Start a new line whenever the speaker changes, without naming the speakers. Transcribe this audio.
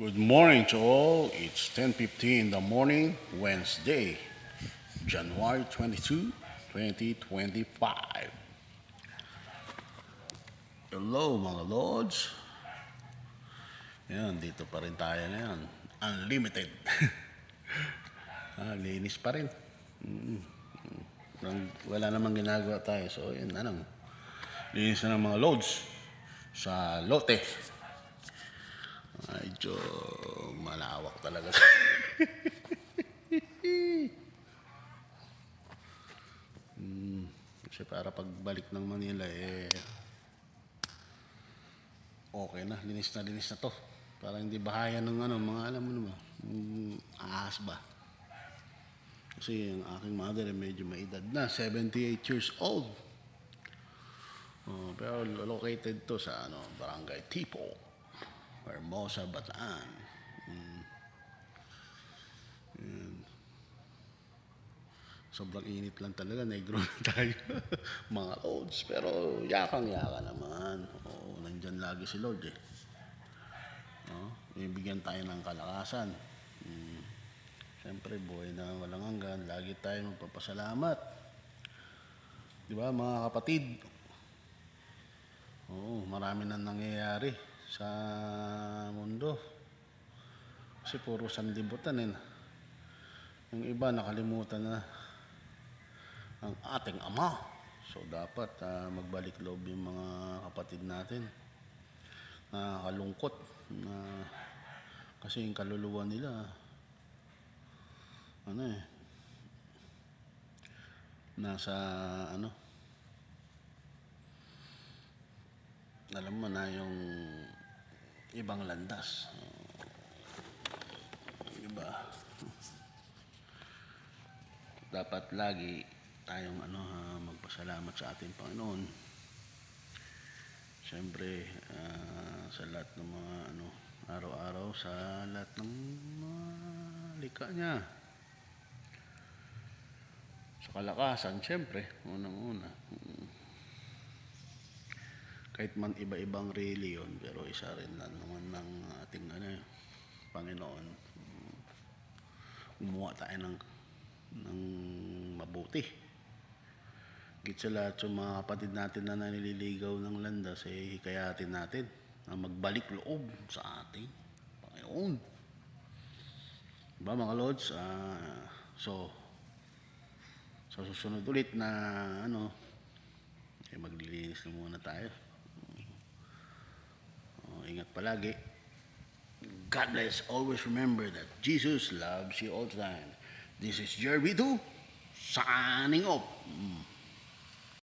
Good morning to all. It's 10:15 in the morning, Wednesday, January 22, 2025. Hello mga lords. Yan, dito pa rin tayo ngayon. Unlimited. Linis pa rin. Wala namang ginagawa tayo. So, yun, linis na ng mga loads sa lote. Medyo malawak talaga. Kasi para pagbalik ng Manila okay na, linis na to. Para hindi bahayan ng mga alam mo naman, ahas ba. Kasi ang aking mother medyo may edad na, 78 years old. Pero located to sa Barangay Tipo, Hermosa, Bataan. Sobrang init lang talaga, negro na tayo. Mga loads, pero yakang-yaka naman. Nandyan lagi si Lord eh. Ibigyan tayo ng kalakasan. Siyempre, buhay na walang hanggan. Lagi tayo magpapasalamat. Di ba mga kapatid? Marami na nangyayari sa mundo. Kasi puro sanlibutan eh. Yung iba nakalimutan na ang ating Ama. So dapat magbalik loob yung mga kapatid natin. Nakakalungkot na kasi yung kaluluwa nila nasa alam mo na yung ibang landas. Iba. Dapat lagi tayong magpasalamat sa ating Panginoon. Siyempre, sa lahat ng mga araw-araw, sa lahat ng mga likha niya. Sa kalakasan, siyempre, unang-una. Kahit man iba-ibang reliyon, pero isa rin lang naman ng ating Panginoon. Gumawa tayo ng mabuti. Higit sa lahat yung mga kapatid natin na naliligaw ng landas, hikayatin natin na magbalik loob sa ating Panginoon. Diba mga Lords? So sa susunod ulit na maglilinis na muna tayo. Ingat palagi. God bless. Always remember that Jesus loves you all the time. This is Jerry 2 signing off.